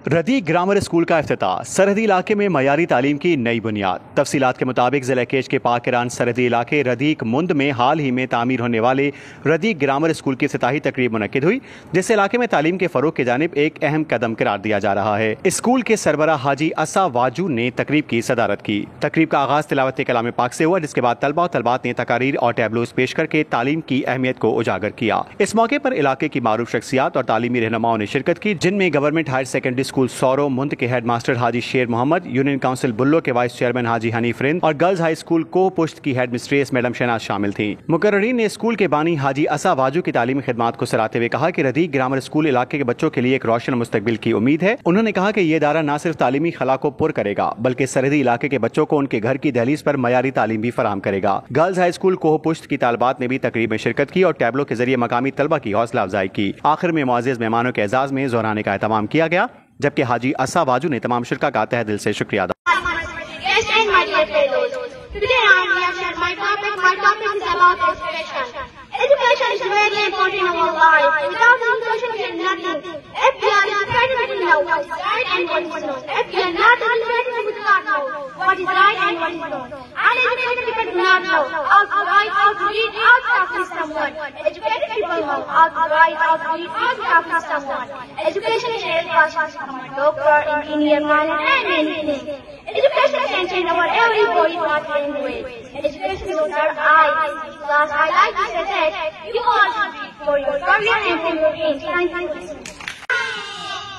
रदी grammar school का इफ्तिताह, सरहदी इलाके में मयारी तालीम की नई बुनियाद। तफसीलात के मुताबिक ज़िला केश के पाक ईरान सरहदी इलाके रदीक मुंद में हाल ही में तामीर होने वाले रदी ग्रामर स्कूल की इफ्तिताही तकरीब मुनक्किद हुई, जिससे इलाके में तालीम के फ़रोग की जानिब एक अहम कदम करार दिया जा रहा है। स्कूल के सरबराह हाजी असा वाजू ने तकरीब की सदारत की। तकरीब का आगाज़ तिलावत कलाम पाक से हुआ, जिसके बाद तलबा और तलबात ने तकारीर और टैबलोज पेश करके तालीम की अहमियत को उजागर किया। इस मौके पर इलाके की मारूफ शख्सियात और तालीमी रहनुमाओं ने शिरकत की, जिनमें गवर्नमेंट हायर सेकेंडरी स्कूल सौरो मुंद के हेड मास्टर हाजी शेर मोहम्मद, यूनियन काउंसिल बुल्लो के वाइस चेयरमैन हाजी हनीफ रिंद और गर्ल्स हाई स्कूल को पुश्त की हेड मिस्ट्रेस मैडम शहनाज शामिल थीं। मुकर्ररीन ने स्कूल के बानी हाजी असा वाजू की तालीमी खिदमात को सराहते हुए कहा कि रदी ग्रामर स्कूल इलाके के बच्चों के लिए एक रोशन मुस्तकबिल की उम्मीद है। उन्होंने कहा कि ये इदारा न सिर्फ तालीमी खला को पुर करेगा, बल्कि सरहदी इलाके के बच्चों को उनके घर की दहलीज पर मयारी तालीम भी फराहम करेगा। गर्ल्स हाई स्कूल कोह पुश्त की तालबात ने भी तकरीब में शिरकत की और टैबलों के जरिए मकामी तलबा की हौसला अफजाई की। आखिर में मुअज़्ज़िज़ मेहमानों के एजाज में ज़ोराने का एहतमाम किया गया, जबकि हाजी असा वाजू ने तमाम शुरका का तहे दिल से शुक्रिया अदा। Education is very important in our life. Without education, we are nothing. If we are educated, we know what is right and what is wrong. If we are not educated, we do not know what is right and what is wrong. Uneducated people do not know how to write, how to read, how to talk to someone. Educated people know how to write, how to read, how to talk to someone. Education can help us to become a doctor, engineer, pilot, and anything. Education can change our every body part and way. Education is our eyes. Class, I like to say that you all should read for your career and for your dreams. Thank you.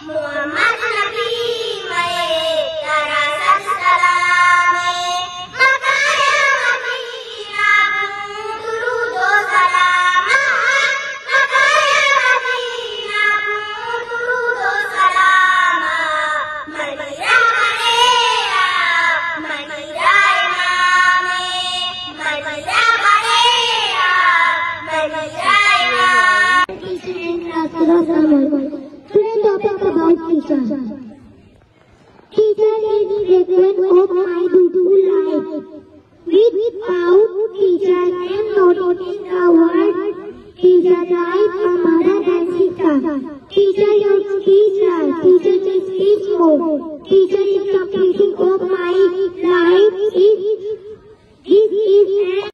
Muhammad Nabi Mae Tara Salame Makaya Madina Durudo Salama Makaya Madina Durudo Salama Madina Maria Madina Imame Madina Today topic about teacher. Teacher is the frequent of my beautiful life. Without teacher, I am not in the world. Teacher life हमारा दायित्व. Teacher is teacher. Teacher is teachable. Teacher is completing of my life.